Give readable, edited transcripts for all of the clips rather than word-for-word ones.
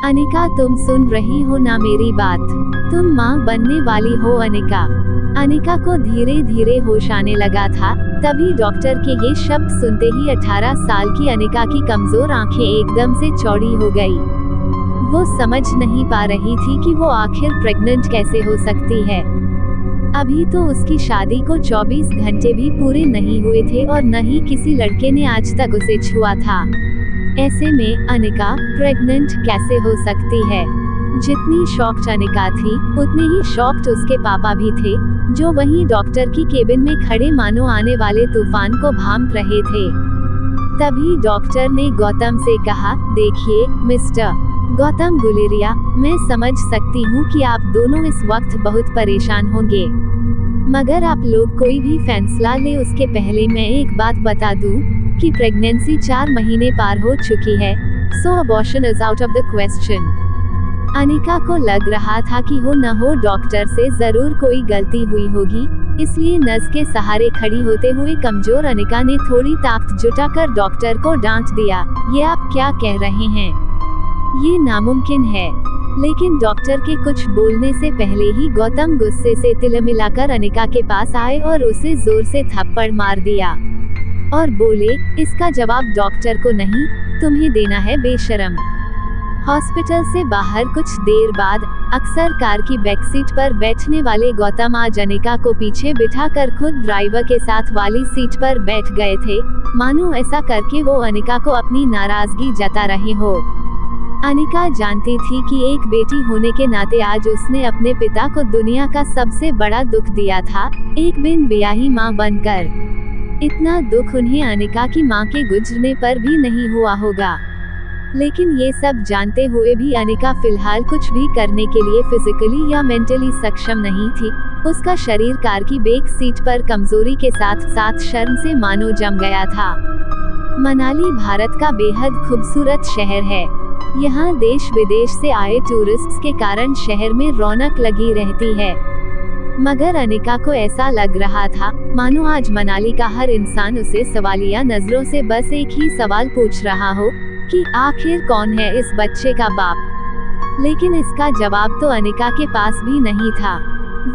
अनिका, तुम सुन रही हो ना मेरी बात? तुम माँ बनने वाली हो अनिका। अनिका को धीरे धीरे होश आने लगा था। तभी डॉक्टर के ये शब्द सुनते ही 18 साल की अनिका की कमजोर आंखें एकदम से चौड़ी हो गई। वो समझ नहीं पा रही थी कि वो आखिर प्रेग्नेंट कैसे हो सकती है। अभी तो उसकी शादी को 24 घंटे भी पूरे नहीं हुए थे और न ही किसी लड़के ने आज तक उसे छुआ था। ऐसे में अनिका प्रेग्नेंट कैसे हो सकती है? जितनी शॉक्ड अनिका थी, उतने ही शॉक्ड उसके पापा भी थे, जो वहीं डॉक्टर की केबिन में खड़े मानो आने वाले तूफान को भांप रहे थे। तभी डॉक्टर ने गौतम से कहा, देखिए मिस्टर गौतम गुलेरिया, मैं समझ सकती हूँ कि आप दोनों इस वक्त बहुत परेशान होंगे, मगर आप लोग कोई भी फैसला ले उसके पहले मैं एक बात बता दूं कि प्रेगनेंसी 4 महीने पार हो चुकी है, so abortion is out of the question. Anika को लग रहा था कि हो न हो डॉक्टर से जरूर कोई गलती हुई होगी, इसलिए नस के सहारे खड़ी होते हुए कमजोर अनिका ने थोड़ी ताकत जुटाकर डॉक्टर को डांट दिया, ये आप क्या कह रहे हैं? ये नामुमकिन है। लेकिन डॉक्टर के कुछ बोलने से पहले ही गौतम गुस्से से तिलमिलाकर अनिका के पास आए और उसे जोर से थप्पड़ मार दिया और बोले, इसका जवाब डॉक्टर को नहीं, तुम्हें देना है बेशरम। हॉस्पिटल से बाहर कुछ देर बाद अक्सर कार की बैकसीट पर बैठने वाले गौतम आज अनिका को पीछे बिठाकर खुद ड्राइवर के साथ वाली सीट पर बैठ गए थे, मानो ऐसा करके वो अनिका को अपनी नाराजगी जता रहे हो। अनिका जानती थी कि एक बेटी होने के नाते आज उसने अपने पिता को दुनिया का सबसे बड़ा दुख दिया था, एक बिन ब्याही माँ बनकर। इतना दुख उन्हें अनिका की माँ के गुजरने पर भी नहीं हुआ होगा। लेकिन ये सब जानते हुए भी अनिका फिलहाल कुछ भी करने के लिए फिजिकली या मेंटली सक्षम नहीं थी। उसका शरीर कार की बैक सीट पर कमजोरी के साथ साथ शर्म से मानो जम गया था। मनाली भारत का बेहद खूबसूरत शहर है। यहाँ देश विदेश से आए टूरिस्ट्स के कारण शहर में रौनक लगी रहती है, मगर अनिका को ऐसा लग रहा था मानो आज मनाली का हर इंसान उसे सवालिया नजरों से बस एक ही सवाल पूछ रहा हो कि आखिर कौन है इस बच्चे का बाप। लेकिन इसका जवाब तो अनिका के पास भी नहीं था।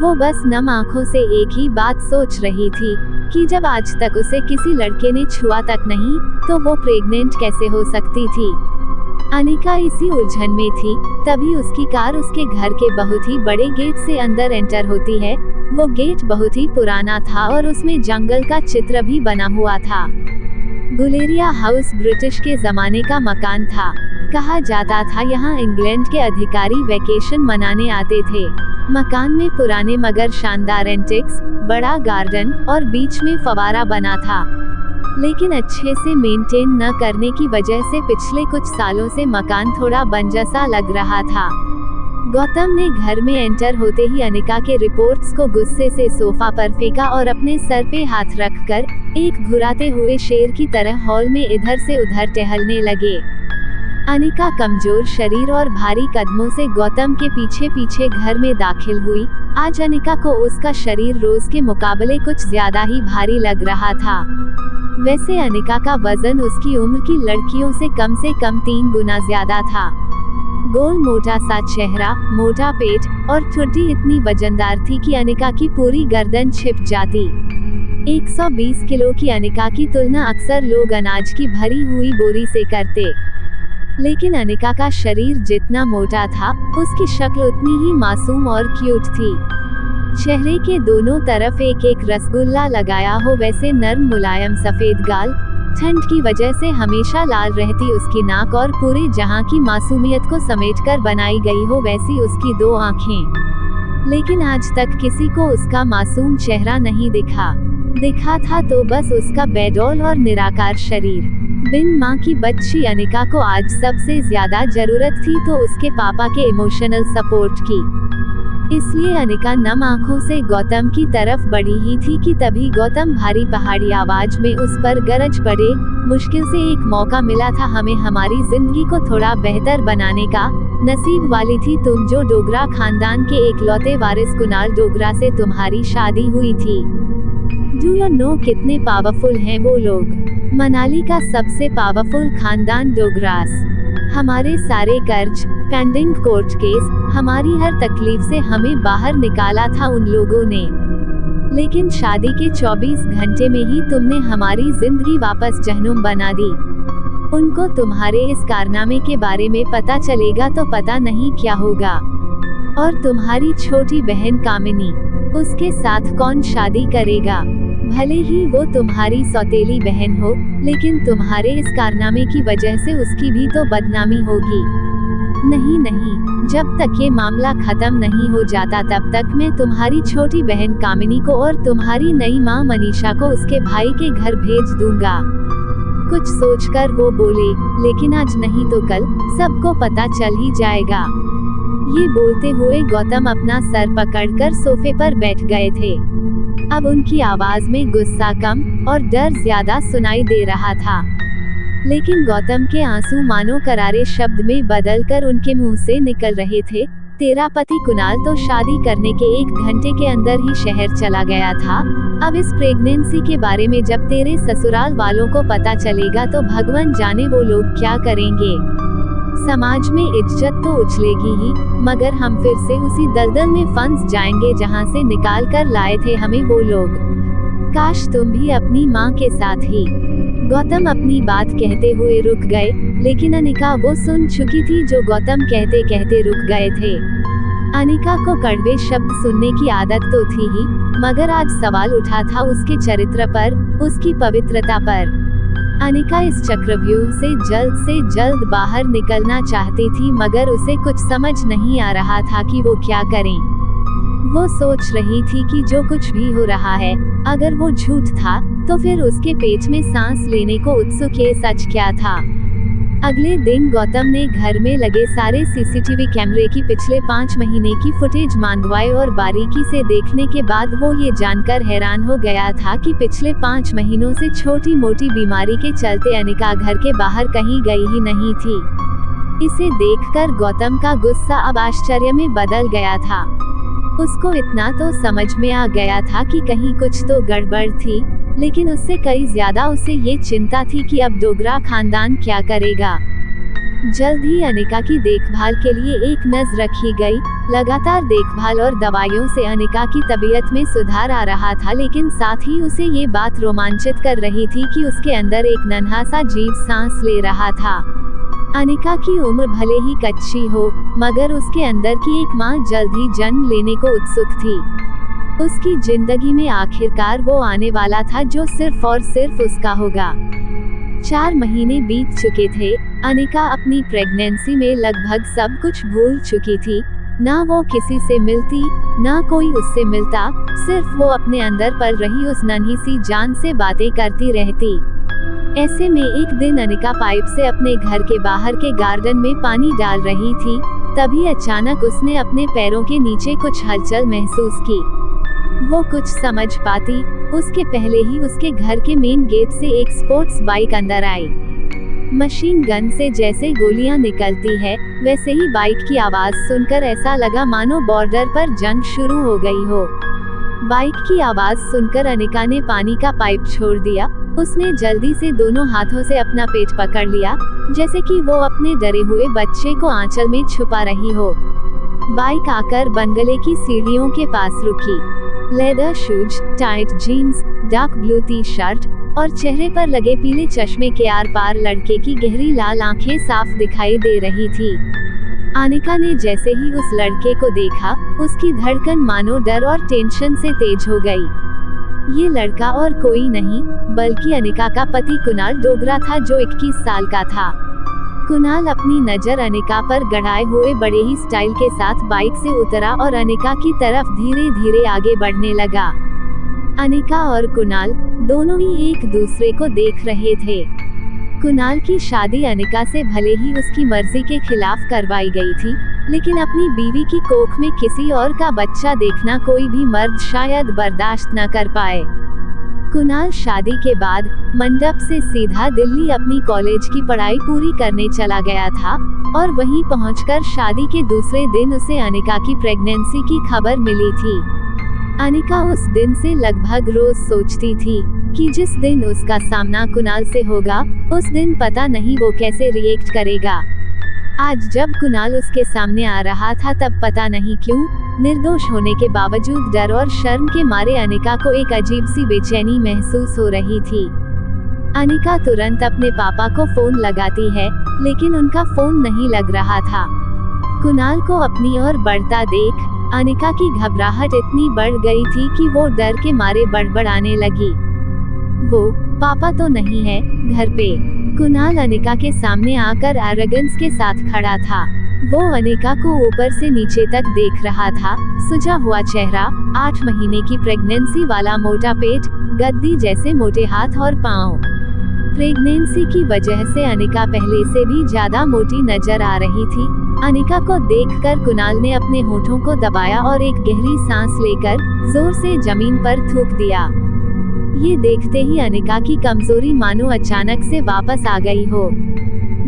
वो बस नम आंखों से एक ही बात सोच रही थी कि जब आज तक उसे किसी लड़के ने छुआ तक नहीं, तो वो प्रेग्नेंट कैसे हो सकती थी। अनिका इसी उलझन में थी, तभी उसकी कार उसके घर के बहुत ही बड़े गेट से अंदर एंटर होती है। वो गेट बहुत ही पुराना था और उसमें जंगल का चित्र भी बना हुआ था। गुलेरिया हाउस ब्रिटिश के जमाने का मकान था। कहा जाता था यहाँ इंग्लैंड के अधिकारी वेकेशन मनाने आते थे। मकान में पुराने मगर शानदार एंटिक्स, बड़ा गार्डन और बीच में फवारा बना था। लेकिन अच्छे से मेंटेन न करने की वजह से पिछले कुछ सालों से मकान थोड़ा बंजसा लग रहा था। गौतम ने घर में एंटर होते ही अनिका के रिपोर्ट्स को गुस्से से सोफा पर फेंका और अपने सर पे हाथ रखकर एक घुराते हुए शेर की तरह हॉल में इधर से उधर टहलने लगे। अनिका कमजोर शरीर और भारी कदमों से गौतम के पीछे पीछे घर में दाखिल हुई। आज अनिका को उसका शरीर रोज के मुकाबले कुछ ज्यादा ही भारी लग रहा था। वैसे अनिका का वजन उसकी उम्र की लड़कियों से कम 3 गुना ज्यादा था। गोल मोटा सा चेहरा, मोटा पेट और ठुड्डी इतनी वजनदार थी कि अनिका की पूरी गर्दन छिप जाती। 120 किलो की अनिका की तुलना अक्सर लोग अनाज की भरी हुई बोरी से करते। लेकिन अनिका का शरीर जितना मोटा था, उसकी शक्ल उतनी ही मासूम और क्यूट थी। चेहरे के दोनों तरफ एक एक रसगुल्ला लगाया हो वैसे नर्म मुलायम सफेद गाल, ठंड की वजह से हमेशा लाल रहती उसकी नाक और पूरे जहां की मासूमियत को समेटकर बनाई गई हो वैसी उसकी 2 आँखें। लेकिन आज तक किसी को उसका मासूम चेहरा नहीं दिखा था तो बस उसका बेडौल और निराकार शरीर। बिन माँ की बच्ची अनिका को आज सबसे ज्यादा जरूरत थी तो उसके पापा के इमोशनल सपोर्ट की। इसलिए अनिका नम आंखों से गौतम की तरफ बढ़ी ही थी कि तभी गौतम भारी पहाड़ी आवाज में उस पर गरज पड़े, मुश्किल से एक मौका मिला था हमें हमारी जिंदगी को थोड़ा बेहतर बनाने का, नसीब वाली थी तुम जो डोगरा खानदान के एकलौते वारिस कुणाल डोगरा से तुम्हारी शादी हुई थी। डू यू नो कितने पावरफुल हैं वो लोग? मनाली का सबसे पावरफुल खानदान डोगरास। हमारे सारे कर्ज, पेंडिंग कोर्ट केस, हमारी हर तकलीफ से हमें बाहर निकाला था उन लोगों ने, लेकिन शादी के 24 घंटे में ही तुमने हमारी जिंदगी वापस जहन्नुम बना दी। उनको तुम्हारे इस कारनामे के बारे में पता चलेगा तो पता नहीं क्या होगा। और तुम्हारी छोटी बहन कामिनी, उसके साथ कौन शादी करेगा? भले ही वो तुम्हारी सौतेली बहन हो, लेकिन तुम्हारे इस कारनामे की वजह से उसकी भी तो बदनामी होगी। नहीं नहीं, जब तक ये मामला खत्म नहीं हो जाता तब तक मैं तुम्हारी छोटी बहन कामिनी को और तुम्हारी नई माँ मनीषा को उसके भाई के घर भेज दूंगा। कुछ सोचकर वो बोले, लेकिन आज नहीं तो कल सबको पता चल ही जाएगा। ये बोलते हुए गौतम अपना सर पकड़कर सोफे पर बैठ गए थे। अब उनकी आवाज में गुस्सा कम और डर ज्यादा सुनाई दे रहा था, लेकिन गौतम के आंसू मानो करारे शब्द में बदलकर उनके मुंह से निकल रहे थे। तेरा पति कुणाल तो शादी करने के 1 घंटे के अंदर ही शहर चला गया था। अब इस प्रेगनेंसी के बारे में जब तेरे ससुराल वालों को पता चलेगा तो भगवान जाने वो लोग क्या करेंगे। समाज में इज्जत तो उछलेगी ही, मगर हम फिर से उसी दलदल में फंस जाएंगे जहां से निकाल कर लाए थे हमें वो लोग। काश तुम भी अपनी माँ के साथ ही। गौतम अपनी बात कहते हुए रुक गए, लेकिन अनिका वो सुन चुकी थी जो गौतम कहते कहते रुक गए थे। अनिका को कड़वे शब्द सुनने की आदत तो थी ही, मगर आज सवाल उठा था उसके चरित्र पर, उसकी पवित्रता पर। अनिका इस चक्रव्यूह से जल्द बाहर निकलना चाहती थी, मगर उसे कुछ समझ नहीं आ रहा था कि वो क्या करें। वो सोच रही थी कि जो कुछ भी हो रहा है, अगर वो झूठ था तो फिर उसके पेट में सांस लेने को उत्सुक ये सच क्या था। अगले दिन गौतम ने घर में लगे सारे सीसीटीवी कैमरे की पिछले 5 महीने की फुटेज मंगवाई और बारीकी से देखने के बाद वो ये जानकर हैरान हो गया था कि पिछले 5 महीनों से छोटी मोटी बीमारी के चलते अनिका घर के बाहर कहीं गई ही नहीं थी। इसे देखकर गौतम का गुस्सा अब आश्चर्य में बदल गया था। उसको इतना तो समझ में आ गया था कि कहीं कुछ तो गड़बड़ थी, लेकिन उससे कई ज्यादा उसे ये चिंता थी कि अब डोगरा खानदान क्या करेगा। जल्द ही अनिका की देखभाल के लिए एक नज़र रखी गई। लगातार देखभाल और दवाइयों से अनिका की तबीयत में सुधार आ रहा था, लेकिन साथ ही उसे ये बात रोमांचित कर रही थी कि उसके अंदर एक नन्हा सा जीव सांस ले रहा था। अनिका की उम्र भले ही कच्ची हो, मगर उसके अंदर की एक माँ जल्द ही जन्म लेने को उत्सुक थी। उसकी जिंदगी में आखिरकार वो आने वाला था जो सिर्फ और सिर्फ उसका होगा। 4 महीने बीत चुके थे। अनिका अपनी प्रेगनेंसी में लगभग सब कुछ भूल चुकी थी। ना वो किसी से मिलती, ना कोई उससे मिलता, सिर्फ वो अपने अंदर पल रही उस नन्ही सी जान से बातें करती रहती। ऐसे में एक दिन अनिका पाइप से अपने घर के बाहर के गार्डन में पानी डाल रही थी, तभी अचानक उसने अपने पैरों के नीचे कुछ हलचल महसूस की। वो कुछ समझ पाती उसके पहले ही उसके घर के मेन गेट से एक स्पोर्ट्स बाइक अंदर आई। मशीन गन से जैसे गोलियां निकलती है, वैसे ही बाइक की आवाज सुनकर ऐसा लगा मानो बॉर्डर पर जंग शुरू हो गई हो। बाइक की आवाज सुनकर अनिका ने पानी का पाइप छोड़ दिया। उसने जल्दी से दोनों हाथों से अपना पेट पकड़ लिया, जैसे कि वो अपने डरे हुए बच्चे को आंचल में छुपा रही हो। बाइक आकर बंगले की सीढ़ियों के पास रुकी। Leather shoes, tight jeans, dark blue T shirt और चेहरे पर लगे पीले चश्मे के आर पार लड़के की गहरी लाल आंखें साफ दिखाई दे रही थी। अनिका ने जैसे ही उस लड़के को देखा, उसकी धड़कन मानो डर और टेंशन से तेज हो गई। ये लड़का और कोई नहीं, बल्कि अनिका का पति कुणाल डोगरा था, जो 21 साल का था। कुणाल अपनी नजर अनिका पर गड़ाए हुए बड़े ही स्टाइल के साथ बाइक से उतरा और अनिका की तरफ धीरे धीरे आगे बढ़ने लगा। अनिका और कुणाल दोनों ही एक दूसरे को देख रहे थे। कुणाल की शादी अनिका से भले ही उसकी मर्जी के खिलाफ करवाई गई थी, लेकिन अपनी बीवी की कोख में किसी और का बच्चा देखना कोई भी मर्द शायद बर्दाश्त न कर पाए। कुणाल शादी के बाद मंडप से सीधा दिल्ली अपनी कॉलेज की पढ़ाई पूरी करने चला गया था, और वहीं पहुंचकर शादी के दूसरे दिन उसे अनिका की प्रेगनेंसी की खबर मिली थी। अनिका उस दिन से लगभग रोज सोचती थी कि जिस दिन उसका सामना कुणाल से होगा, उस दिन पता नहीं वो कैसे रिएक्ट करेगा। आज जब कुणाल उसके सामने आ रहा था तब पता नहीं क्यों निर्दोष होने के बावजूद डर और शर्म के मारे अनिका को एक अजीब सी बेचैनी महसूस हो रही थी। अनिका तुरंत अपने पापा को फोन लगाती है, लेकिन उनका फोन नहीं लग रहा था। कुणाल को अपनी ओर बढ़ता देख अनिका की घबराहट इतनी बढ़ गई थी कि वो डर के मारे बड़बड़ाने लगी। वो पापा तो नहीं है घर पे। कुणाल अनिका के सामने आकर एरोगेंस के साथ खड़ा था। वो अनिका को ऊपर से नीचे तक देख रहा था, सुजा हुआ चेहरा, 8 महीने की प्रेगनेंसी वाला मोटा पेट, गद्दी जैसे मोटे हाथ और पाँव। प्रेगनेंसी की वजह से अनिका पहले से भी ज्यादा मोटी नजर आ रही थी। अनिका को देखकर कुणाल ने अपने होठों को दबाया और एक गहरी सांस लेकर जोर से जमीन पर थूक दिया। ये देखते ही अनिका की कमजोरी मानो अचानक से वापस आ गई हो।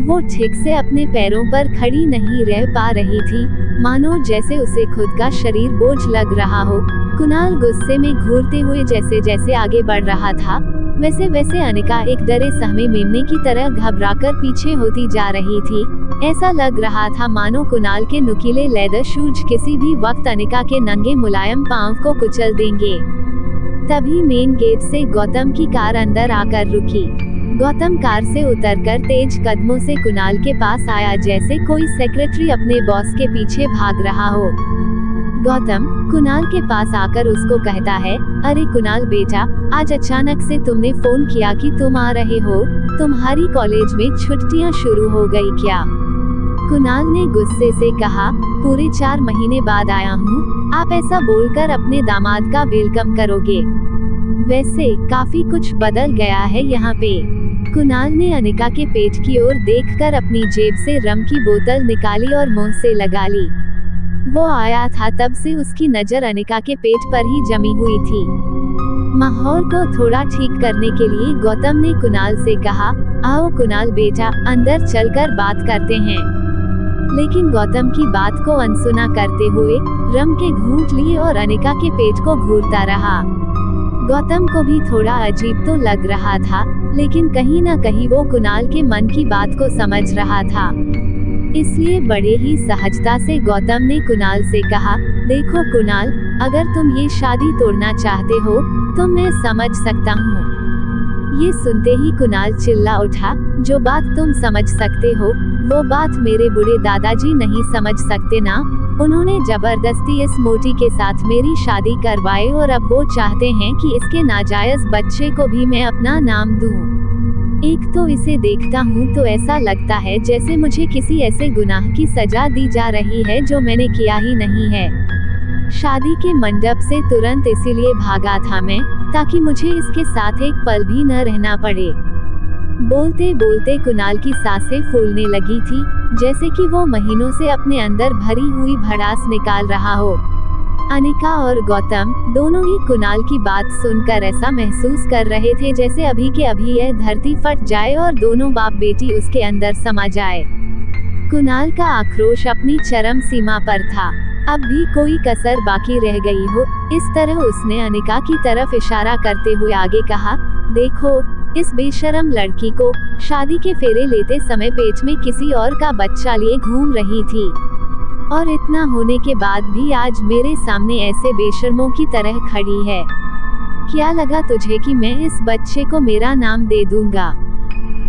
वो ठीक से अपने पैरों पर खड़ी नहीं रह पा रही थी, मानो जैसे उसे खुद का शरीर बोझ लग रहा हो। कुणाल गुस्से में घूरते हुए जैसे जैसे आगे बढ़ रहा था, वैसे वैसे अनिका एक डरे सहमे मेमने की तरह घबराकर पीछे होती जा रही थी। ऐसा लग रहा था मानो कुणाल के नुकीले लेदर शूज किसी भी वक्त अनिका के नंगे मुलायम पांव को कुचल देंगे। तभी मेन गेट से गौतम की कार अंदर आकर रुकी। गौतम कार से उतरकर तेज कदमों से कुणाल के पास आया, जैसे कोई सेक्रेटरी अपने बॉस के पीछे भाग रहा हो। गौतम कुणाल के पास आकर उसको कहता है, अरे कुणाल बेटा, आज अचानक से तुमने फोन किया कि तुम आ रहे हो। तुम्हारी कॉलेज में छुट्टियां शुरू हो गई क्या? कुणाल ने गुस्से से कहा, पूरे 4 महीने बाद आया हूँ, आप ऐसा बोलकर अपने दामाद का वेलकम करोगे? वैसे काफी कुछ बदल गया है यहाँ पे। कुणाल ने अनिका के पेट की ओर देखकर अपनी जेब से रम की बोतल निकाली और मुंह से लगा ली। वो आया था तब से उसकी नजर अनिका के पेट पर ही जमी हुई थी। माहौल को थोड़ा ठीक करने के लिए गौतम ने कुणाल से कहा, आओ कुणाल बेटा, अंदर चलकर बात करते हैं। लेकिन गौतम की बात को अनसुना करते हुए रम के घूंट लिए और अनिका के पेट को घूरता रहा। गौतम को भी थोड़ा अजीब तो लग रहा था, लेकिन कहीं ना कहीं वो कुणाल के मन की बात को समझ रहा था। इसलिए बड़े ही सहजता से गौतम ने कुणाल से कहा, देखो कुणाल, अगर तुम ये शादी तोड़ना चाहते हो तो मैं समझ सकता हूँ। ये सुनते ही कुणाल चिल्ला उठा, जो बात तुम समझ सकते हो वो बात मेरे बूढ़े दादाजी नहीं समझ सकते ना। उन्होंने जबरदस्ती इस मोटी के साथ मेरी शादी करवाई और अब वो चाहते हैं कि इसके नाजायज बच्चे को भी मैं अपना नाम दूं। एक तो इसे देखता हूँ तो ऐसा लगता है जैसे मुझे किसी ऐसे गुनाह की सजा दी जा रही है जो मैंने किया ही नहीं है। शादी के मंडप से तुरंत इसीलिए भागा था मैं, ताकि मुझे इसके साथ एक पल भी न रहना पड़े। बोलते बोलते कुणाल की सांसें फूलने लगी थी, जैसे कि वो महीनों से अपने अंदर भरी हुई भड़ास निकाल रहा हो। अनिका और गौतम दोनों ही कुणाल की बात सुनकर ऐसा महसूस कर रहे थे जैसे अभी के अभी यह धरती फट जाए और दोनों बाप बेटी उसके अंदर समा जाए। कुणाल का आक्रोश अपनी चरम सीमा पर था। अब भी कोई कसर बाकी रह गई हो, इस तरह उसने अनिका की तरफ इशारा करते हुए आगे कहा, देखो इस बेशरम लड़की को शादी के फेरे लेते समय पेट में किसी और का बच्चा लिए घूम रही थी, और इतना होने के बाद भी आज मेरे सामने ऐसे बेशर्मों की तरह खड़ी है। क्या लगा तुझे कि मैं इस बच्चे को मेरा नाम दे दूंगा?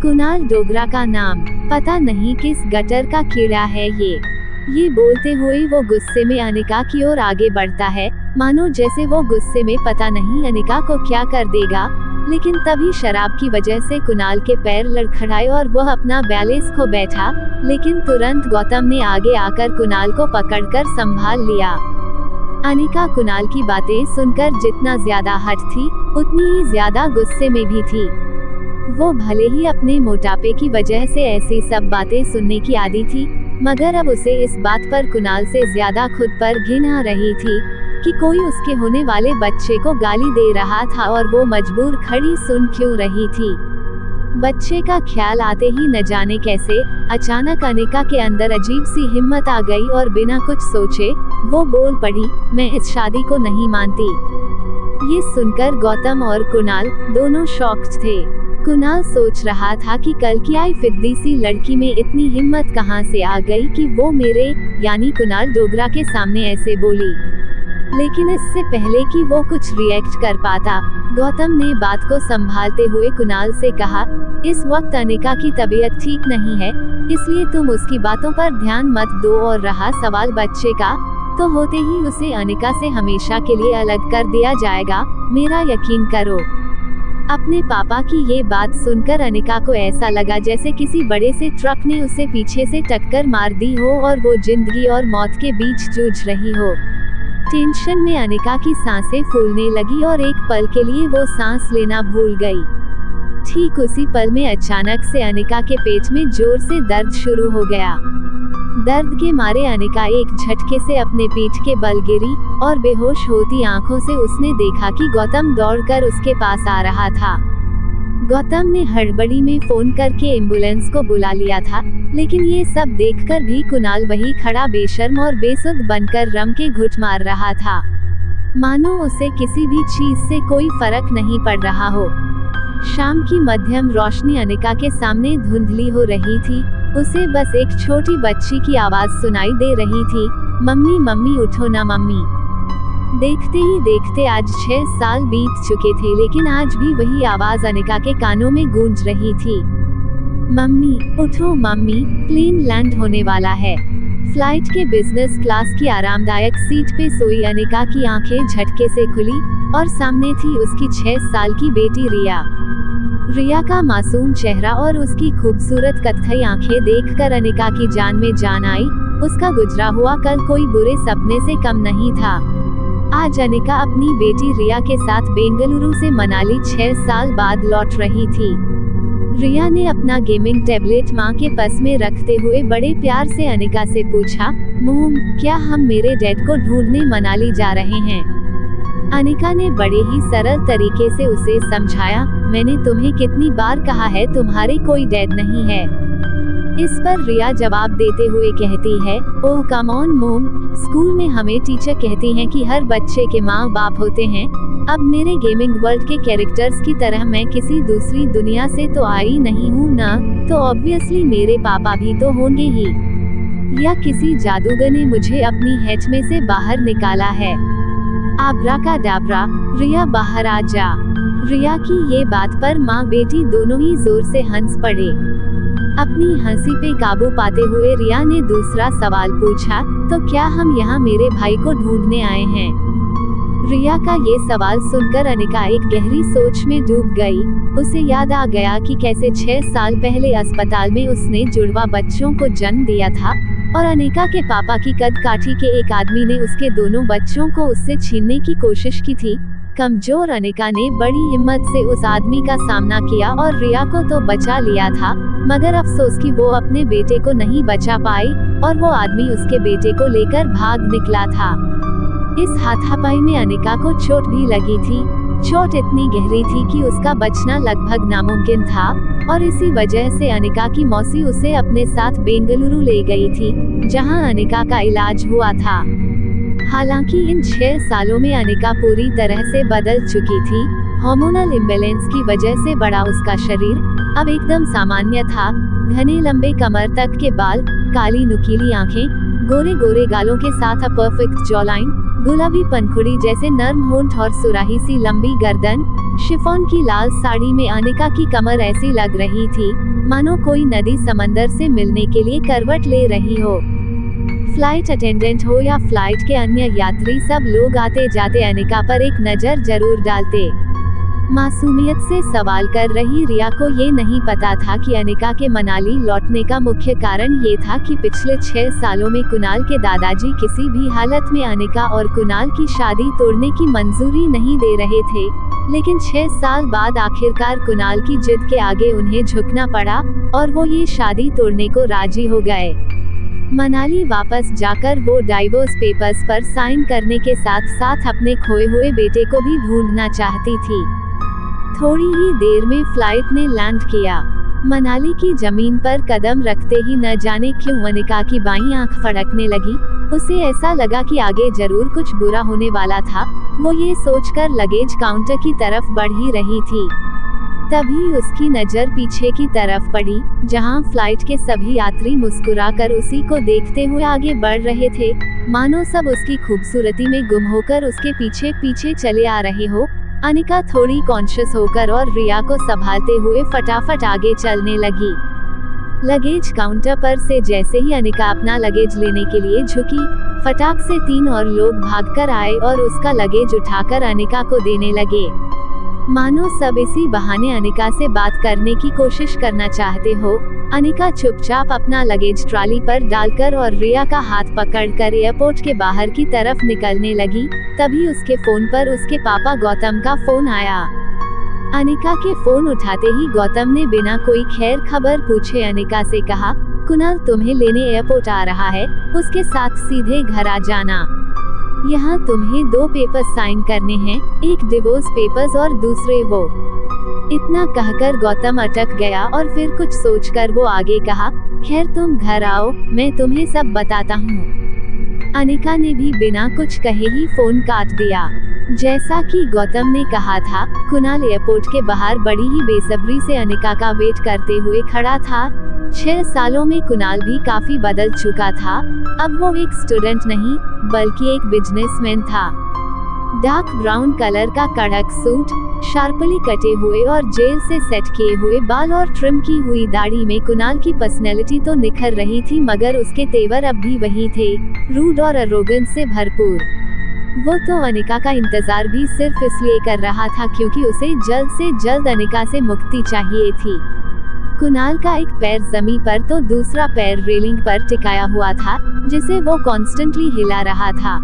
कुणाल डोगरा का नाम, पता नहीं किस गटर का कीड़ा है ये बोलते हुए वो गुस्से में अनिका की ओर आगे बढ़ता है, मानो जैसे वो गुस्से में पता नहीं अनिका को क्या कर देगा। लेकिन तभी शराब की वजह से कुणाल के पैर लड़खड़ाए और वह अपना बैलेंस खो बैठा, लेकिन तुरंत गौतम ने आगे आकर कुणाल को पकड़कर संभाल लिया। अनिका कुणाल की बातें सुनकर जितना ज्यादा हट थी, उतनी ही ज्यादा गुस्से में भी थी। वो भले ही अपने मोटापे की वजह से ऐसी सब बातें सुनने की आदी थी, मगर अब उसे इस बात पर कुणाल से ज्यादा खुद पर घिन आ रही थी कि कोई उसके होने वाले बच्चे को गाली दे रहा था और वो मजबूर खड़ी सुन क्यों रही थी। बच्चे का ख्याल आते ही न जाने कैसे अचानक अनिका के अंदर अजीब सी हिम्मत आ गई और बिना कुछ सोचे वो बोल पड़ी, मैं इस शादी को नहीं मानती। ये सुनकर गौतम और कुणाल दोनों शॉक्ड थे। कुणाल सोच रहा था कि कल की आई फिद्दी सी लड़की में इतनी हिम्मत कहां से आ गई कि वो मेरे यानी कुणाल डोगरा के सामने ऐसे बोली। लेकिन इससे पहले कि वो कुछ रिएक्ट कर पाता, गौतम ने बात को संभालते हुए कुणाल से कहा, इस वक्त अनिका की तबीयत ठीक नहीं है, इसलिए तुम उसकी बातों पर ध्यान मत दो, और रहा सवाल बच्चे का, तो होते ही उसे अनिका से हमेशा के लिए अलग कर दिया जाएगा, मेरा यकीन करो। अपने पापा की ये बात सुनकर अनिका को ऐसा लगा जैसे किसी बड़े से ट्रक ने उसे पीछे से टक्कर मार दी हो और वो जिंदगी और मौत के बीच जूझ रही हो। टेंशन में अनिका की सांसें फूलने लगी और एक पल के लिए वो सांस लेना भूल गई। ठीक उसी पल में अचानक से अनिका के पेट में जोर से दर्द शुरू हो गया। दर्द के मारे अनिका एक झटके से अपने पीठ के बल गिरी और बेहोश होती आंखों से उसने देखा कि गौतम दौड़कर उसके पास आ रहा था। गौतम ने हड़बड़ी में फोन करके एम्बुलेंस को बुला लिया था, लेकिन ये सब देखकर भी कुणाल वही खड़ा बेशर्म और बेसुध बनकर रम के घुट मार रहा था, मानो उसे किसी भी चीज से कोई फर्क नहीं पड़ रहा हो। शाम की मध्यम रोशनी अनिका के सामने धुंधली हो रही थी। उसे बस एक छोटी बच्ची की आवाज सुनाई दे रही थी, मम्मी मम्मी उठो ना मम्मी। देखते ही देखते आज 6 साल बीत चुके थे, लेकिन आज भी वही आवाज अनिका के कानों में गूंज रही थी, मम्मी उठो मम्मी, प्लेन लैंड होने वाला है। फ्लाइट के बिजनेस क्लास की आरामदायक सीट पे सोई अनिका की आंखें झटके से खुली और सामने थी उसकी 6 साल की बेटी रिया। रिया का मासूम चेहरा और उसकी खूबसूरत कत्थई आंखें देखकर अनिका की जान में जान आई। उसका गुजरा हुआ कल कोई बुरे सपने से कम नहीं था। आज अनिका अपनी बेटी रिया के साथ बेंगलुरु से मनाली 6 साल बाद लौट रही थी। रिया ने अपना गेमिंग टैबलेट मां के पास में रखते हुए बड़े प्यार से अनिका से पूछा, मोम क्या हम मेरे डैड को ढूंढने मनाली जा रहे हैं? अनिका ने बड़े ही सरल तरीके से उसे समझाया, मैंने तुम्हें कितनी बार कहा है तुम्हारे कोई डैड नहीं है। इस पर रिया जवाब देते हुए कहती है, ओह कम ऑन मोम, स्कूल में हमें टीचर कहती हैं कि हर बच्चे के माँ बाप होते हैं। अब मेरे गेमिंग वर्ल्ड के कैरेक्टर्स की तरह मैं किसी दूसरी दुनिया से तो आई नहीं हूँ ना, तो ऑब्वियसली मेरे पापा भी तो होंगे ही, या किसी जादूगर ने मुझे अपनी हेच में से बाहर निकाला है। आब्राकाडाब्रा, रिया बाहर आ जा। रिया की ये बात पर माँ बेटी दोनों ही जोर से हंस पड़े। अपनी हंसी पे काबू पाते हुए रिया ने दूसरा सवाल पूछा, तो क्या हम यहाँ मेरे भाई को ढूंढने आए हैं? रिया का ये सवाल सुनकर अनिका एक गहरी सोच में डूब गई। उसे याद आ गया कि कैसे 6 साल पहले अस्पताल में उसने जुड़वा बच्चों को जन्म दिया था और अनिका के पापा की कद काठी के एक आदमी ने उसके दोनों बच्चों को उससे छीनने की कोशिश की थी। कमजोर अनिका ने बड़ी हिम्मत से उस आदमी का सामना किया और रिया को तो बचा लिया था, मगर अफसोस कि वो अपने बेटे को नहीं बचा पाई और वो आदमी उसके बेटे को लेकर भाग निकला था। इस हाथापाई में अनिका को चोट भी लगी थी। चोट इतनी गहरी थी कि उसका बचना लगभग नामुमकिन था और इसी वजह से अनिका की मौसी उसे अपने साथ बेंगलुरु ले गई थी, जहां अनिका का इलाज हुआ था। हालांकि इन 6 सालों में अनिका पूरी तरह से बदल चुकी थी। हार्मोनल इम्बैलेंस की वजह से बड़ा उसका शरीर अब एकदम सामान्य था। घने लंबे कमर तक के बाल, काली नुकीली आंखें, गोरे गोरे गालों के साथ अ परफेक्ट जॉलाइन, गुलाबी पनखुड़ी जैसे नर्म होंठ और सुराही सी लंबी गर्दन। शिफॉन की लाल साड़ी में अनिका की कमर ऐसी लग रही थी मानो कोई नदी समंदर से मिलने के लिए करवट ले रही हो। फ्लाइट अटेंडेंट हो या फ्लाइट के अन्य यात्री, सब लोग आते जाते अनिका पर एक नजर जरूर डालते। मासूमियत से सवाल कर रही रिया को ये नहीं पता था कि अनिका के मनाली लौटने का मुख्य कारण ये था कि पिछले 6 सालों में कुणाल के दादाजी किसी भी हालत में अनिका और कुणाल की शादी तोड़ने की मंजूरी नहीं दे रहे थे। लेकिन 6 साल बाद आखिरकार कुणाल की जिद के आगे उन्हें झुकना पड़ा और वो ये शादी तोड़ने को राजी हो गए। मनाली वापस जाकर वो डाइवोर्स पेपर्स पर साइन करने के साथ साथ अपने खोए हुए बेटे को भी ढूंढना चाहती थी। थोड़ी ही देर में फ्लाइट ने लैंड किया। मनाली की जमीन पर कदम रखते ही न जाने क्यों अनिका की बाईं आंख फड़कने लगी। उसे ऐसा लगा कि आगे जरूर कुछ बुरा होने वाला था। वो ये सोचकर लगेज काउंटर की तरफ बढ़ ही रही थी। तभी उसकी नजर पीछे की तरफ पड़ी, जहां फ्लाइट के सभी यात्री मुस्कुराकर उसी को देखते हुए आगे बढ़ रहे थे, मानो सब उसकी खूबसूरती में गुम होकर उसके पीछे पीछे चले आ रहे हो। अनिका थोड़ी कॉन्शियस होकर और रिया को संभालते हुए फटाफट आगे चलने लगी। लगेज काउंटर पर से जैसे ही अनिका अपना लगेज लेने के लिए झुकी, फटाक से 3 और लोग भागकर आए और उसका लगेज उठाकर अनिका को देने लगे, मानो सब इसी बहाने अनिका से बात करने की कोशिश करना चाहते हो। अनिका चुपचाप अपना लगेज ट्रॉली पर डालकर और रिया का हाथ पकड़कर एयरपोर्ट के बाहर की तरफ निकलने लगी। तभी उसके फोन पर उसके पापा गौतम का फोन आया। अनिका के फोन उठाते ही गौतम ने बिना कोई खैर खबर पूछे अनिका से कहा, कुणाल तुम्हें लेने एयरपोर्ट आ रहा है, उसके साथ सीधे घर आ जाना। यहाँ तुम्हें 2 पेपर्स साइन करने हैं, एक डिवोर्स पेपर्स और दूसरे वो। इतना कहकर गौतम अटक गया और फिर कुछ सोचकर वो आगे कहा, खैर तुम घर आओ, मैं तुम्हें सब बताता हूँ। अनिका ने भी बिना कुछ कहे ही फोन काट दिया। जैसा कि गौतम ने कहा था, कुणाल एयरपोर्ट के बाहर बड़ी ही बेसब्री से अनिका का वेट करते हुए खड़ा था। 6 सालों में कुणाल भी काफी बदल चुका था। अब वो एक स्टूडेंट नहीं, बल्कि एक बिजनेसमैन था। डार्क ब्राउन कलर का कड़क सूट, शार्पली कटे हुए और जेल से सेट किए हुए बाल और ट्रिम की हुई दाढ़ी में कुणाल की पर्सनैलिटी तो निखर रही थी, मगर उसके तेवर अब भी वही थे, रूड और अरोगेंस से भरपूर। वो तो अनिका का इंतजार भी सिर्फ इसलिए कर रहा था क्योंकि उसे जल्द से जल्द अनिका से मुक्ति चाहिए थी। कुणाल का एक पैर जमीन पर तो दूसरा पैर रेलिंग पर टिकाया हुआ था, जिसे वो कॉन्स्टेंटली हिला रहा था।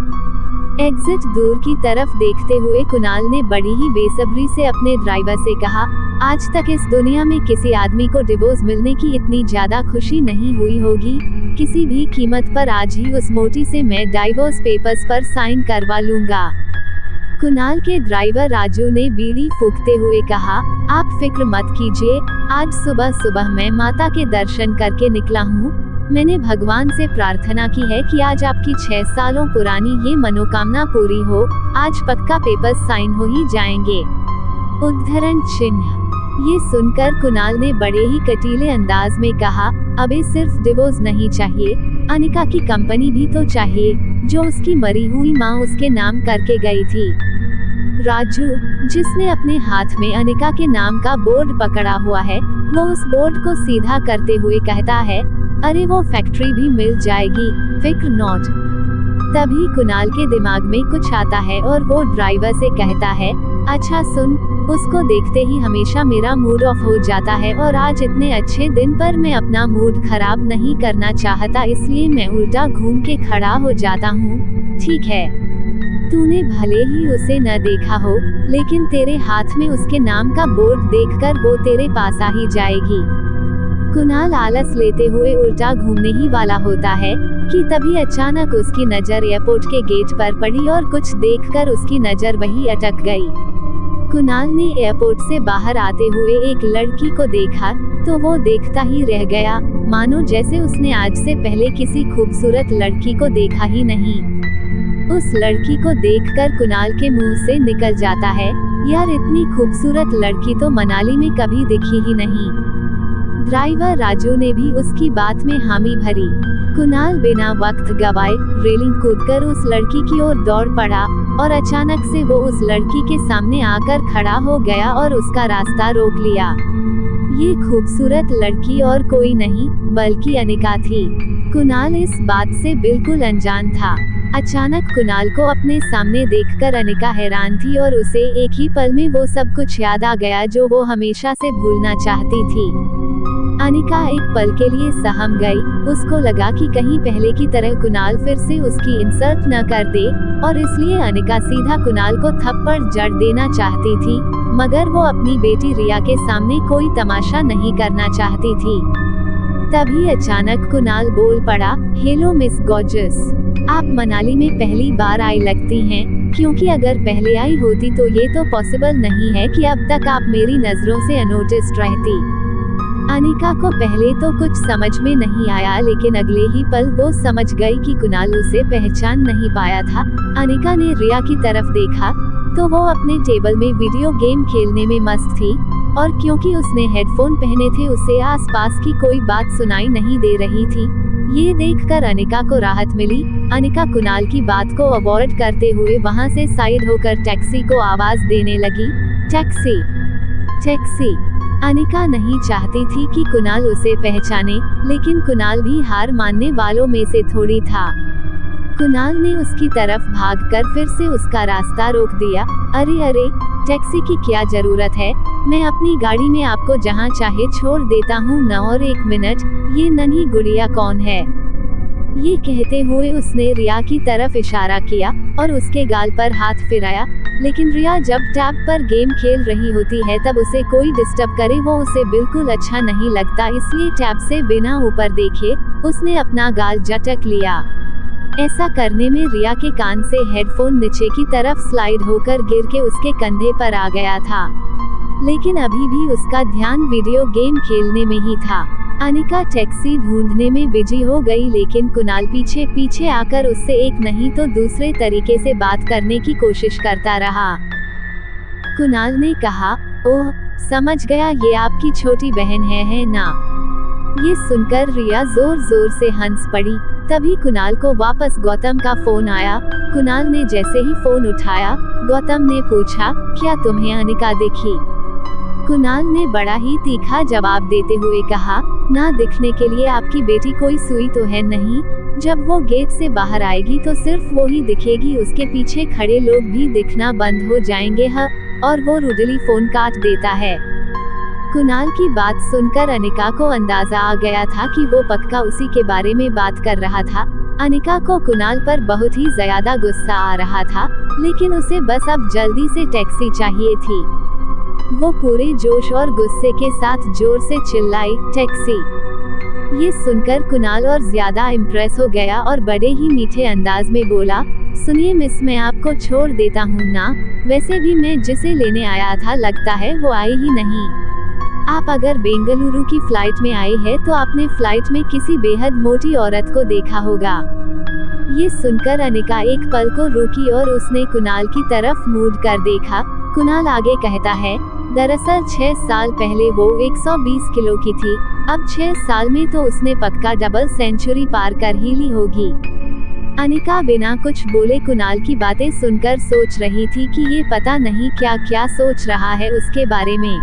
एग्जिट दूर की तरफ देखते हुए कुणाल ने बड़ी ही बेसब्री से अपने ड्राइवर से कहा, आज तक इस दुनिया में किसी आदमी को डिवोर्स मिलने की इतनी ज्यादा खुशी नहीं हुई होगी। किसी भी कीमत पर आज ही उस मोटी से मैं डाइवोर्स पेपर्स पर साइन करवा लूंगा। कुणाल के ड्राइवर राजू ने बीड़ी फूंकते हुए कहा, आप फिक्र मत कीजिए, आज सुबह सुबह मैं माता के दर्शन करके निकला हूँ। मैंने भगवान से प्रार्थना की है कि आज आपकी 6 सालों पुरानी ये मनोकामना पूरी हो। आज पक्का पेपर्स साइन हो ही जाएंगे। उद्धरण चिन्ह। ये सुनकर कुणाल ने बड़े ही कटीले अंदाज में कहा, अबे सिर्फ डिवोर्स नहीं चाहिए, अनिका की कंपनी भी तो चाहिए, जो उसकी मरी हुई माँ उसके नाम करके गई थी। राजू, जिसने अपने हाथ में अनिका के नाम का बोर्ड पकड़ा हुआ है, वो उस बोर्ड को सीधा करते हुए कहता है, अरे वो फैक्ट्री भी मिल जाएगी, फिक्र नॉट। तभी कुणाल के दिमाग में कुछ आता है और वो ड्राइवर से कहता है, अच्छा सुन, उसको देखते ही हमेशा मेरा मूड ऑफ हो जाता है और आज इतने अच्छे दिन पर मैं अपना मूड खराब नहीं करना चाहता, इसलिए मैं उल्टा घूम के खड़ा हो जाता हूँ। ठीक है, तूने भले ही उसे न देखा हो, लेकिन तेरे हाथ में उसके नाम का बोर्ड देखकर वो तेरे पास आ ही जाएगी। कुणाल आलस लेते हुए उल्टा घूमने ही वाला होता है कि तभी अचानक उसकी नजर एयरपोर्ट के गेट पर पड़ी और कुछ देखकर उसकी नजर वहीं अटक गई। कुणाल ने एयरपोर्ट से बाहर आते हुए एक लड़की को देखा तो वो देखता ही रह गया, मानो जैसे उसने आज से पहले किसी खूबसूरत लड़की को देखा ही नहीं। उस लड़की को देखकर कुणाल के मुंह से निकल जाता है, यार इतनी खूबसूरत लड़की तो मनाली में कभी दिखी ही नहीं। ड्राइवर राजू ने भी उसकी बात में हामी भरी। कुणाल बिना वक्त गवाए रेलिंग कूदकर उस लड़की की ओर दौड़ पड़ा और अचानक से वो उस लड़की के सामने आकर खड़ा हो गया और उसका रास्ता रोक लिया। ये खूबसूरत लड़की और कोई नहीं बल्कि अनिका थी। कुणाल इस बात से बिल्कुल अनजान था। अचानक कुणाल को अपने सामने देखकर अनिका हैरान थी और उसे एक ही पल में वो सब कुछ याद आ गया जो वो हमेशा से भूलना चाहती थी। अनिका एक पल के लिए सहम गई। उसको लगा कि कहीं पहले की तरह कुणाल फिर से उसकी इंसल्ट न कर दे और इसलिए अनिका सीधा कुणाल को थप्पड़ जड़ देना चाहती थी, मगर वो अपनी बेटी रिया के सामने कोई तमाशा नहीं करना चाहती थी। तभी अचानक कुणाल बोल पड़ा, हेलो मिस गॉर्जियस, आप मनाली में पहली बार आई लगती हैं, क्योंकि अगर पहले आई होती तो ये तो पॉसिबल नहीं है कि अब तक आप मेरी नजरों से अनोटिस्ड रहती। अनिका को पहले तो कुछ समझ में नहीं आया, लेकिन अगले ही पल वो समझ गई कि कुणाल उसे पहचान नहीं पाया था। अनिका ने रिया की तरफ देखा तो वो अपने टेबल में वीडियो गेम खेलने में मस्त थी, और क्योंकि उसने हेडफोन पहने थे उसे आसपास की कोई बात सुनाई नहीं दे रही थी। ये देखकर अनिका को राहत मिली। अनिका कुणाल की बात को अवॉइड करते हुए वहां से साइड होकर टैक्सी को आवाज देने लगी। Taxi, taxi. अनिका नहीं चाहती थी कि कुणाल उसे पहचाने, लेकिन कुणाल भी हार मानने वालों में से थोड़ी था। कुणाल ने उसकी तरफ भागकर फिर से उसका रास्ता रोक दिया। अरे अरे, टैक्सी की क्या जरूरत है, मैं अपनी गाड़ी में आपको जहां चाहे छोड़ देता हूं न। और 1 मिनट, ये नन्ही गुड़िया कौन है? ये कहते हुए उसने रिया की तरफ इशारा किया और उसके गाल पर हाथ फिराया। लेकिन रिया जब टैब पर गेम खेल रही होती है तब उसे कोई डिस्टर्ब करे वो उसे बिल्कुल अच्छा नहीं लगता, इसलिए टैब से बिना ऊपर देखे उसने अपना गाल झटक लिया। ऐसा करने में रिया के कान से हेडफोन नीचे की तरफ स्लाइड होकर गिर के उसके कंधे पर आ गया था, लेकिन अभी भी उसका ध्यान वीडियो गेम खेलने में ही था। अनिका टैक्सी ढूंढने में बिजी हो गई, लेकिन कुणाल पीछे पीछे आकर उससे एक नहीं तो दूसरे तरीके से बात करने की कोशिश करता रहा। कुणाल ने कहा, ओह समझ गया, ये आपकी छोटी बहन है ना? ये सुनकर रिया जोर जोर से हंस पड़ी। तभी कुणाल को वापस गौतम का फोन आया। कुणाल ने जैसे ही फोन उठाया, गौतम ने पूछा, क्या तुम्हें अनिका दिखी? कुणाल ने बड़ा ही तीखा जवाब देते हुए कहा, ना दिखने के लिए आपकी बेटी कोई सुई तो है नहीं। जब वो गेट से बाहर आएगी तो सिर्फ वो ही दिखेगी, उसके पीछे खड़े लोग भी दिखना बंद हो जाएंगे। और वो रुडली फोन काट देता है। कुणाल की बात सुनकर अनिका को अंदाजा आ गया था कि वो पक्का उसी के बारे में बात कर रहा था। अनिका को कुणाल पर बहुत ही ज्यादा गुस्सा आ रहा था, लेकिन उसे बस अब जल्दी से टैक्सी चाहिए थी। वो पूरे जोश और गुस्से के साथ जोर से चिल्लाई, टैक्सी। ये सुनकर कुणाल और ज्यादा इम्प्रेस हो गया और बड़े ही मीठे अंदाज में बोला, सुनिए मिस, मैं आपको छोड़ देता हूँ ना। वैसे भी मैं जिसे लेने आया था लगता है वो आई ही नहीं। आप अगर बेंगलुरु की फ्लाइट में आए हैं तो आपने फ्लाइट में किसी बेहद मोटी औरत को देखा होगा। ये सुनकर अनिका एक पल को रुकी और उसने कुणाल की तरफ मुड़ कर देखा। कुणाल आगे कहता है, दरअसल 6 साल पहले वो 120 किलो की थी, अब 6 साल में तो उसने पक्का डबल सेंचुरी पार कर ही ली होगी। अनिका बिना कुछ बोले कुणाल की बातें सुनकर सोच रही थी कि ये पता नहीं क्या क्या सोच रहा है उसके बारे में।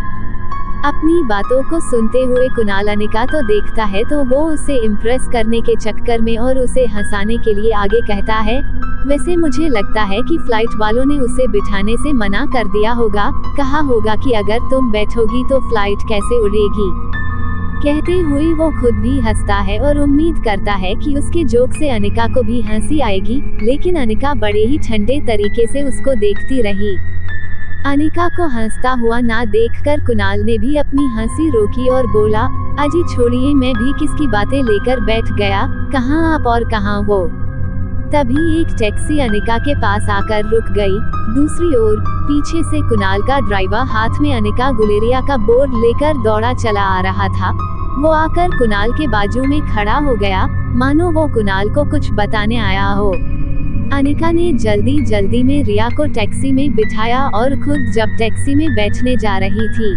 अपनी बातों को सुनते हुए कुणाल अनिका तो देखता है तो वो उसे इम्प्रेस करने के चक्कर में और उसे हंसाने के लिए आगे कहता है, वैसे मुझे लगता है कि फ्लाइट वालों ने उसे बिठाने से मना कर दिया होगा, कहा होगा कि अगर तुम बैठोगी तो फ्लाइट कैसे उड़ेगी। कहते हुए वो खुद भी हंसता है और उम्मीद करता है कि उसके जोक से अनिका को भी हंसी आएगी, लेकिन अनिका बड़े ही ठंडे तरीके से उसको देखती रही। अनिका को हंसता हुआ ना देखकर कुणाल ने भी अपनी हंसी रोकी और बोला, अजी छोड़िए, मैं भी किसकी बातें लेकर बैठ गया, कहाँ आप और कहाँ वो। तभी एक टैक्सी अनिका के पास आकर रुक गई। दूसरी ओर पीछे से कुणाल का ड्राइवर हाथ में अनिका गुलेरिया का बोर्ड लेकर दौड़ा चला आ रहा था। वो आकर कुणाल के बाजू में खड़ा हो गया, मानो वो कुणाल को कुछ बताने आया हो। अनिका ने जल्दी जल्दी में रिया को टैक्सी में बिठाया और खुद जब टैक्सी में बैठने जा रही थी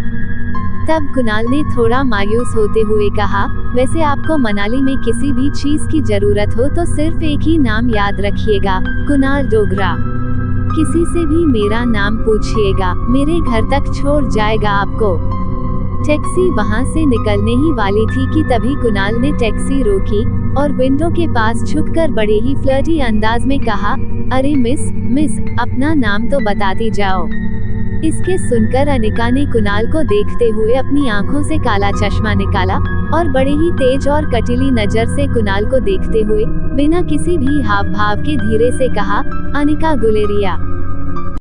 तब कुणाल ने थोड़ा मायूस होते हुए कहा, वैसे आपको मनाली में किसी भी चीज की जरूरत हो तो सिर्फ एक ही नाम याद रखिएगा, कुणाल डोगरा। किसी से भी मेरा नाम पूछिएगा, मेरे घर तक छोड़ जाएगा आपको। टैक्सी वहां से निकलने ही वाली थी कि तभी कुणाल ने टैक्सी रोकी और विंडो के पास झुककर बड़े ही फ्लर्टी अंदाज में कहा, अरे मिस अपना नाम तो बताती जाओ। इसके सुनकर अनिका ने कुणाल को देखते हुए अपनी आंखों से काला चश्मा निकाला और बड़े ही तेज और कटीली नजर से कुणाल को देखते हुए बिना किसी भी हाव भाव के धीरे से कहा, अनिका गुलेरिया।